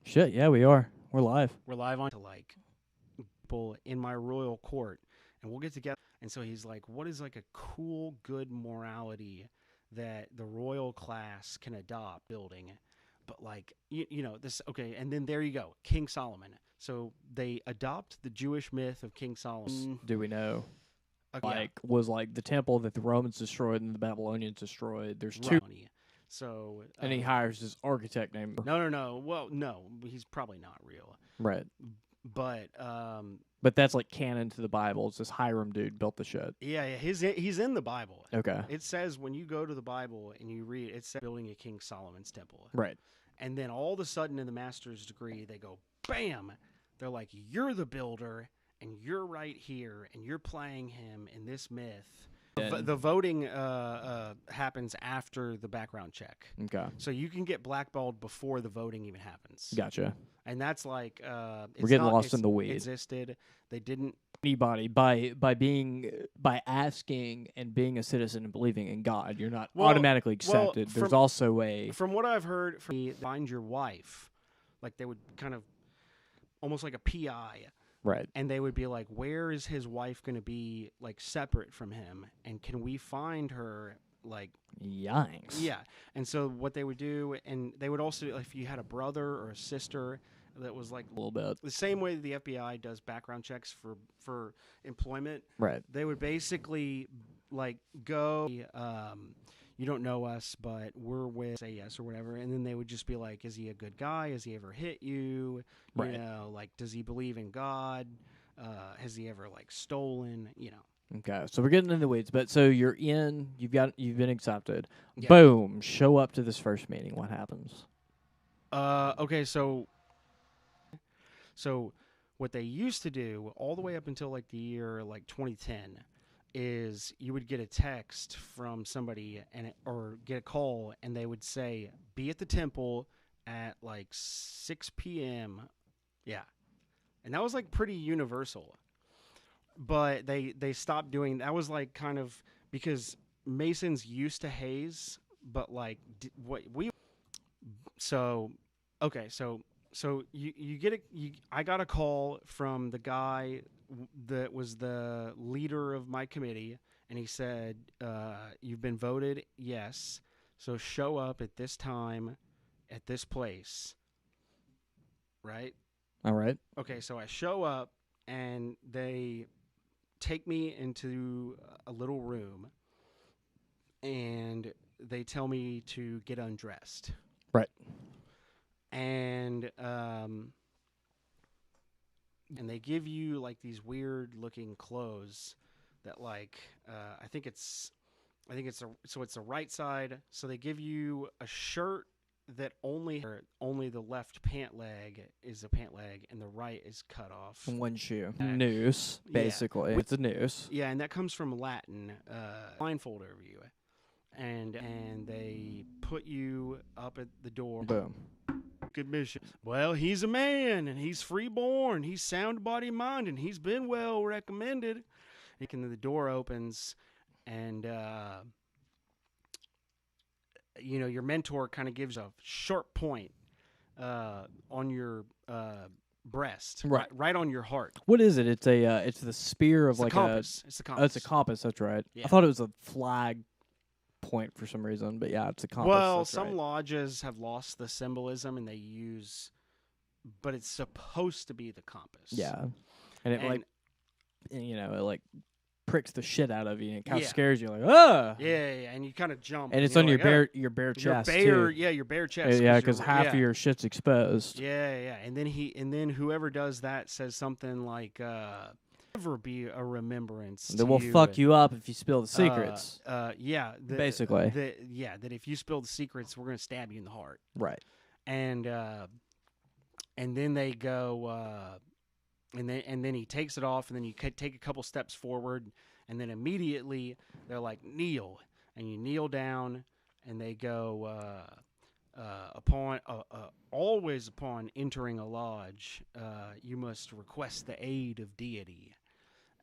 Shit, yeah, we are. We're live. We're live on to like people in my royal court, and we'll get together. And so he's like, what is like a cool, good morality that the royal class can adopt building? But like, you know, this, okay. And then there you go, King Solomon. So they adopt the Jewish myth of King Solomon. Do we know? Yeah. Was like the temple that the Romans destroyed and the Babylonians destroyed. There's two. Right. So And he hires this architect named. No. Well, no, he's probably not real. Right. But that's like canon to the Bible. It's this Hiram dude built the shit. yeah, he's in the Bible. Okay. It says when you go to the Bible and you read, it says building a King Solomon's temple. Right. And then all of a sudden in the master's degree, they go, bam! They're like, you're the builder, and you're right here, and you're playing him in this myth. The voting happens after the background check. Okay. So you can get blackballed before the voting even happens. Gotcha. And that's like We're getting lost in the weeds. Existed. They didn't. Anybody by asking and being a citizen and believing in God, you're not automatically accepted. There's also from what I've heard, find your wife, like they would kind of almost like a PI. Right. And they would be like, where is his wife going to be, like, separate from him? And can we find her, like... Yikes. Yeah. And so what they would do, and they would also, if you had a brother or a sister that was, like... A little bit. The same way the FBI does background checks for employment. Right. They would basically, like, go... you don't know us, but we're with, say yes or whatever. And then they would just be like, is he a good guy? Has he ever hit you? Right. You know, like, does he believe in God? Has he ever, like, stolen? You know. Okay, so we're getting in the weeds. But so you've been accepted. Yeah. Boom, show up to this first meeting. What happens? Okay, so what they used to do all the way up until, like, the year, like, 2010 is you would get a text from somebody or get a call, and they would say, be at the temple at like 6 p.m. Yeah. And that was like pretty universal. But they stopped doing that. Was like kind of because Masons used to haze, but like I got a call from the guy that was the leader of my committee, and he said, you've been voted yes, so show up at this time at this place. Right? All right. Okay, so I show up, and they take me into a little room, and they tell me to get undressed. Right. And they give you like these weird looking clothes that like I think it's the right side. So they give you a shirt that only the left pant leg is a pant leg and the right is cut off. One shoe. Noose, basically. Yeah. It's a noose. Yeah, and that comes from Latin, blindfold over you. And they put you up at the door. Boom. Good mission. Well, he's a man, and he's freeborn. He's sound body mind, and he's been well recommended. And then the door opens, and you know, your mentor kind of gives a short point on your breast, right on your heart. What is it? It's the spear of it's like a compass. It's the compass. Oh, it's a compass. That's right. Yeah. I thought it was a flag point for some reason, but yeah, it's a compass. Well, some lodges have lost the symbolism and they use, but it's supposed to be the compass. Yeah, and it it pricks the shit out of you and it kind of scares you, like yeah, and you kind of jump, and it's on your bare chest too. Yeah, your bare chest. Yeah, because half of your shit's exposed. Yeah, and then whoever does that says something like, never be a remembrance. They will fuck you up if you spill the secrets. Basically. That if you spill the secrets, we're gonna stab you in the heart. Right. And then they go, and then he takes it off, and then you take a couple steps forward, and then immediately they're like kneel, and you kneel down, and they go always upon entering a lodge, you must request the aid of deity.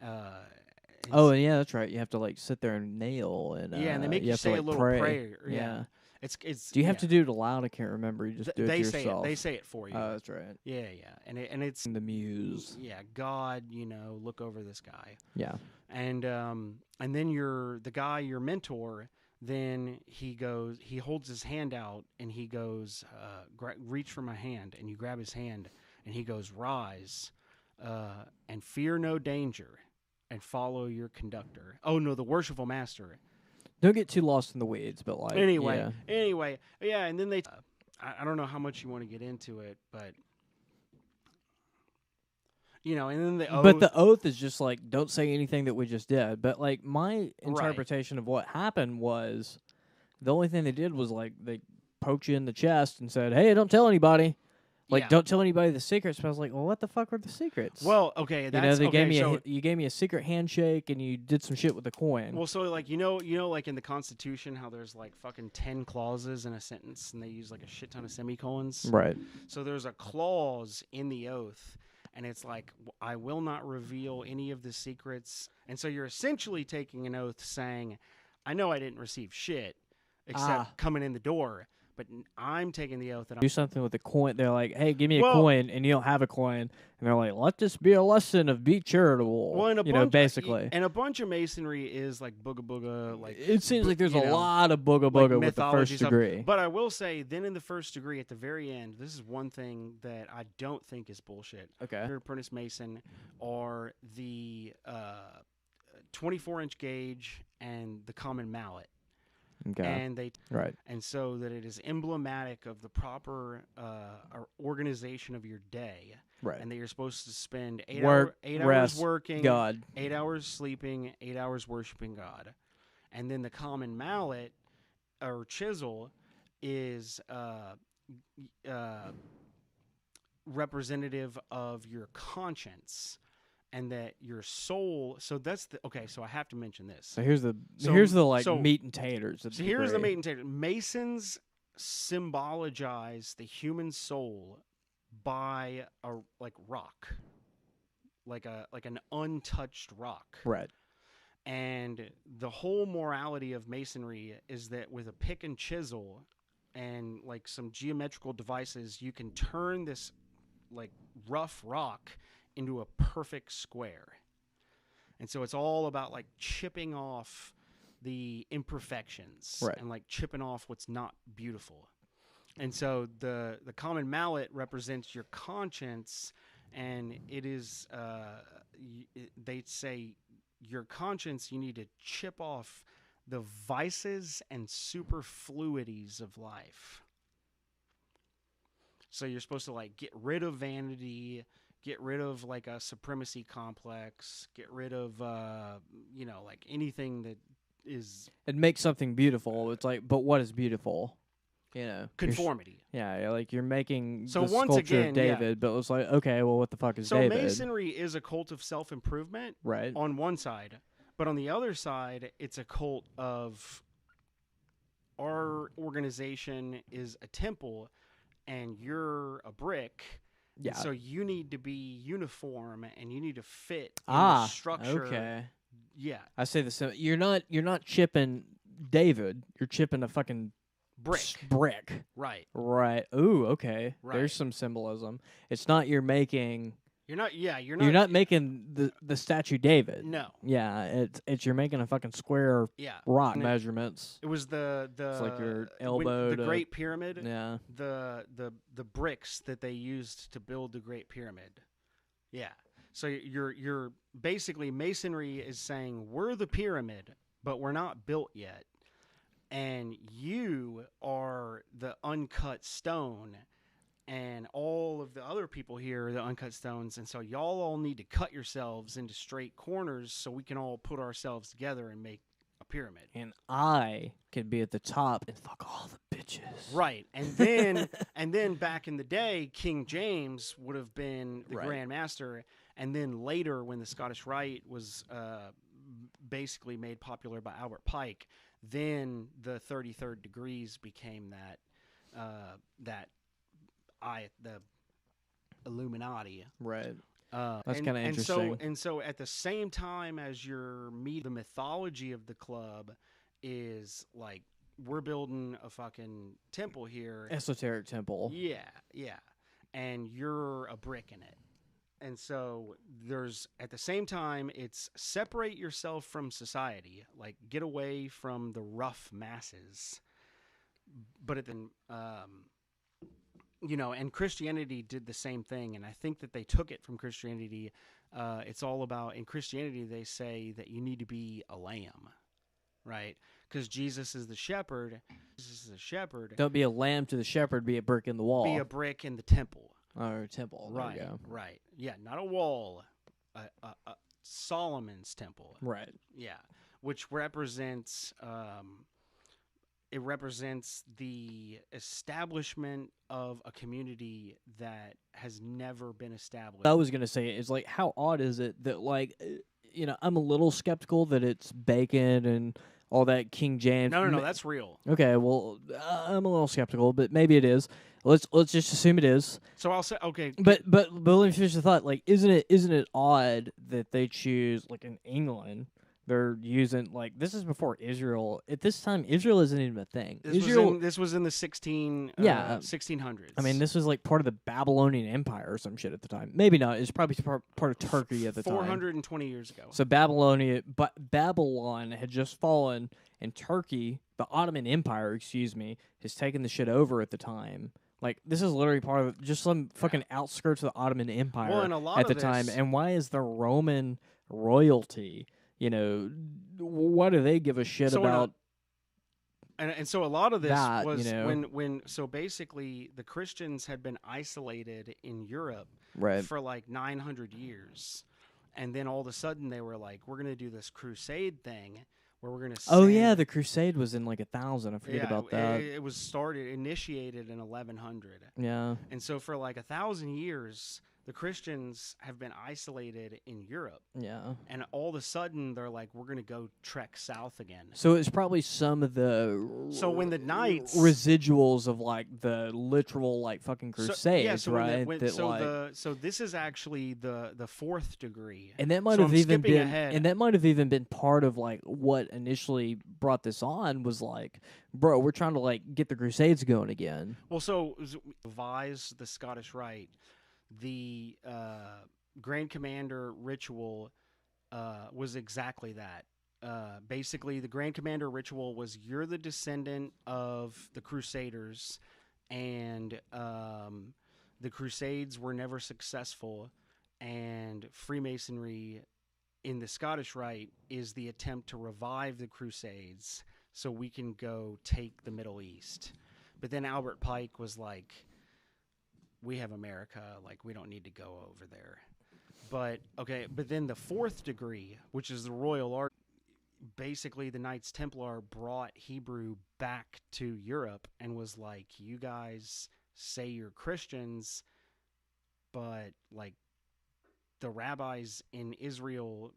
Yeah, that's right. You have to like sit there and nail, and and they make you say a little prayer. Yeah. It's. Do you have to do it aloud? I can't remember. You just do it They to say yourself. they say it for you. Oh, that's right. Yeah, and it's The muse. yeah, God, look over this guy. Yeah. And then the guy, your mentor, then he holds his hand out and he goes, reach for my hand, and you grab his hand and he goes, rise, and fear no danger, and follow your conductor. Oh no, the worshipful master. Don't get too lost in the weeds, but like Anyway, yeah, and then they. I don't know how much you want to get into it, but and then the oath. But the oath is just like, don't say anything that we just did. But like my interpretation of what happened was, the only thing they did was like they poked you in the chest and said, "Hey, don't tell anybody." Like, don't tell anybody the secrets. But I was like, well, what the fuck were the secrets? Well, okay, that's they gave me so, you gave me a secret handshake and you did some shit with the coin. Well, so like like in the Constitution, how there's like fucking 10 clauses in a sentence, and they use like a shit ton of semicolons. Right. So there's a clause in the oath, and it's like, I will not reveal any of the secrets. And so you're essentially taking an oath saying, I know I didn't receive shit except coming in the door. But I'm taking the oath that I'm do something with the coin. They're like, "Hey, give me a coin," and you don't have a coin, and they're like, "Let this be a lesson of be charitable." Well, and basically, and a bunch of masonry is like booga booga. Like it seems like there's a lot of booga booga with the first degree. But I will say, then in the first degree, at the very end, this is one thing that I don't think is bullshit. Okay, your apprentice mason are the 24-inch gauge and the common mallet. Okay. And so that it is emblematic of the proper organization of your day. Right. And that you're supposed to spend 8 rest, hours working, God, 8 hours sleeping, 8 hours worshiping God. And then the common mallet or chisel is representative of your conscience. And that your soul, so that's so I have to mention this. So here's the meat and taters. So here's the meat and taters. Masons symbologize the human soul by a rock, like an untouched rock. Right. And the whole morality of masonry is that with a pick and chisel and like some geometrical devices, you can turn this like rough rock into a perfect square. And so it's all about like chipping off the imperfections and like chipping off what's not beautiful. And so the common mallet represents your conscience, and it is they say your conscience, you need to chip off the vices and superfluities of life. So you're supposed to like get rid of vanity, get rid of like a supremacy complex, get rid of like anything that is it makes something beautiful. It's like, but what is beautiful? Conformity. Yeah, like you're making so the once sculpture again, of David, but it's like, okay, well, what the fuck is so David? So masonry is a cult of self-improvement, right? On one side, but on the other side, it's a cult of our organization is a temple, and you're a brick. Yeah. So you need to be uniform, and you need to fit in the structure. Okay. Yeah. I say the same. You're not chipping David. You're chipping a fucking brick. Right. Right. Ooh. Okay. Right. There's some symbolism. It's not you're making. You're not. Yeah. You're not making the statue David. No. Yeah. It's you're making a fucking square. Yeah. Rock measurements. It was It's like your elbow. The Great Pyramid. Yeah. The bricks that they used to build the Great Pyramid. Yeah. So you're basically masonry is saying we're the pyramid, but we're not built yet, and you are the uncut stone. And all of the other people here are the uncut stones. And so y'all all need to cut yourselves into straight corners so we can all put ourselves together and make a pyramid. And I could be at the top and fuck all the bitches. Right. And then and then back in the day, King James would have been the Grand Master. And then later, when the Scottish Rite was basically made popular by Albert Pike, then the 33rd degrees became the Illuminati. Right. That's kind of interesting. And so at the same time as you're meeting, the mythology of the club is like we're building a fucking temple here. Esoteric temple. Yeah, yeah. And you're a brick in it. And so there's, at the same time, it's separate yourself from society, like get away from the rough masses. But it then, and Christianity did the same thing. And I think that they took it from Christianity. It's all about, in Christianity, they say that you need to be a lamb, right? Because Jesus is the shepherd. Jesus is a shepherd. Don't be a lamb to the shepherd, be a brick in the wall. Be a brick in the temple. Or temple. Right, right. Yeah, not a wall. Solomon's temple. Right. Yeah, which represents it represents the establishment of a community that has never been established. I was gonna say it's like, how odd is it that, like, I'm a little skeptical that it's bacon and all that King James. No, that's real. Okay, well, I'm a little skeptical, but maybe it is. Let's just assume it is. So I'll say okay. But let me finish the thought. Like, isn't it odd that they choose, like, in England, they're using, like, this is before Israel. At this time, Israel isn't even a thing. This was in the 1600s. I mean, this was like part of the Babylonian Empire or some shit at the time. Maybe not. It's probably part of Turkey at the time. 420 years ago. So Babylon had just fallen, and Turkey, the Ottoman Empire, has taken the shit over at the time. Like, this is literally part of just some fucking outskirts of the Ottoman Empire at the time. And why is the Roman royalty, why do they give a shit about? And so a lot of this was when so basically the Christians had been isolated in Europe for like 900 years. And then all of a sudden they were like, we're going to do this crusade thing where we're going to Oh, yeah, the crusade was in like 1000. I forget about that. It was initiated in 1100. Yeah. And so for like 1,000 years, the Christians have been isolated in Europe. Yeah. And all of a sudden, they're like, we're going to go trek south again. So it's probably some of the when the knights residuals of, like, the literal, like, fucking crusades, right? So this is actually the fourth degree. And that might have even been and that might have even been part of, like, what initially brought this on was like, bro, we're trying to, like, get the crusades going again. Well, so revise the Scottish Rite. The Grand Commander ritual was exactly that. Basically, the Grand Commander ritual was you're the descendant of the Crusaders, and the Crusades were never successful, and Freemasonry in the Scottish Rite is the attempt to revive the Crusades so we can go take the Middle East. But then Albert Pike was like, we have America, like, we don't need to go over there. But then the fourth degree, which is the Royal Art, basically the Knights Templar brought Hebrew back to Europe and was like, you guys say you're Christians, but, like, the rabbis in Israel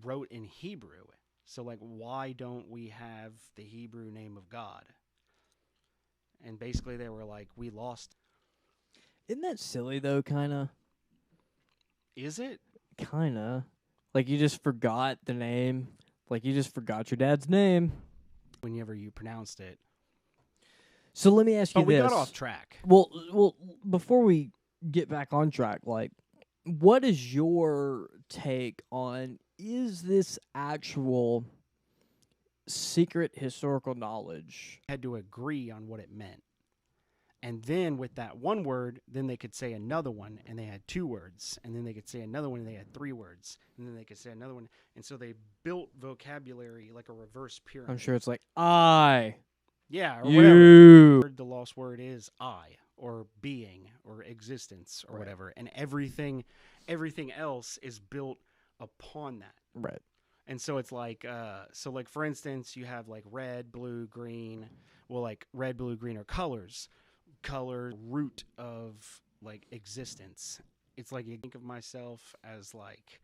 wrote in Hebrew. So, like, why don't we have the Hebrew name of God? And basically they were like, we lost. Isn't that silly, though, kind of? Is it? Kind of. Like, you just forgot the name. Like, you just forgot your dad's name. Whenever you pronounced it. So let me ask you this. But we got off track. Well, before we get back on track, like, what is your take on, is this actual secret historical knowledge? Had to agree on what it meant. And then with that one word, then they could say another one, and they had two words. And then they could say another one, and they had three words. And then they could say another one. And so they built vocabulary like a reverse pyramid. I'm sure it's like, I. Yeah, or you. Whatever. The lost word is I, or being, or existence, or whatever. And everything else is built upon that. Right. And so it's like, for instance, you have like red, blue, green. Well, like red, blue, green are colors. Color, root of like existence. It's like you think of myself as like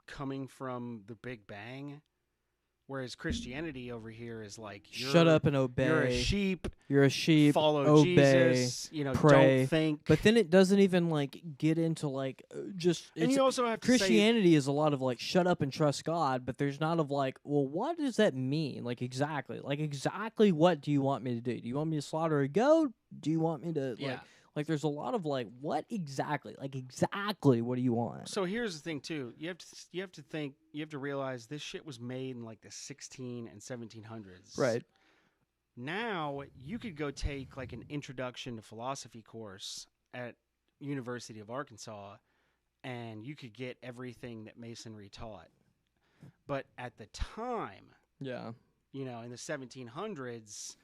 coming from the Big Bang, Whereas Christianity over here is like, shut up and obey. You're a sheep. You're a sheep. Follow obey, Jesus. You know, pray. don't think. But then it doesn't even like get into like just. And you also have to Christianity is a lot of like shut up and trust God, but there's not of like, well, what does that mean? Like exactly what do you want me to do? Do you want me to slaughter a goat? Do you want me to like there's a lot of like, what exactly? Like exactly what do you want? So here's the thing too. You have to realize this shit was made in like the 16 and 1700s. Right. Now you could go take like an introduction to philosophy course at University of Arkansas and you could get everything that Masonry taught. But at the time, you know, in the 1700s,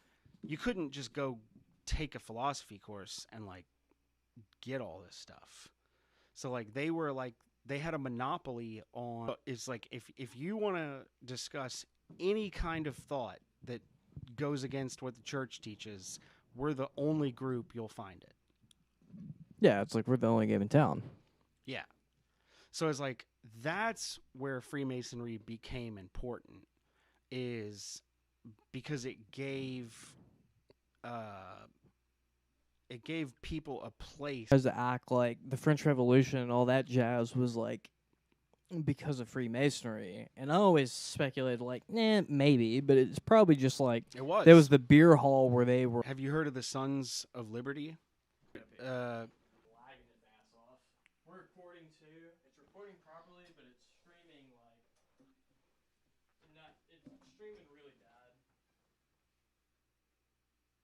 you couldn't just go take a philosophy course and like get all this stuff. So like they had a monopoly on. It's like if you want to discuss any kind of thought that goes against what the church teaches, we're the only group you'll find it. Yeah, it's like we're the only game in town. Yeah. So it's like that's where Freemasonry became important, is because it gave people a place. As to act like the French Revolution and all that jazz was like because of Freemasonry. And I always speculated like, maybe, but it's probably just like it was. There was the beer hall where they were. Have you heard of the Sons of Liberty? Lagging its ass off. We're recording too. It's recording properly, but it's streaming like it's streaming really bad.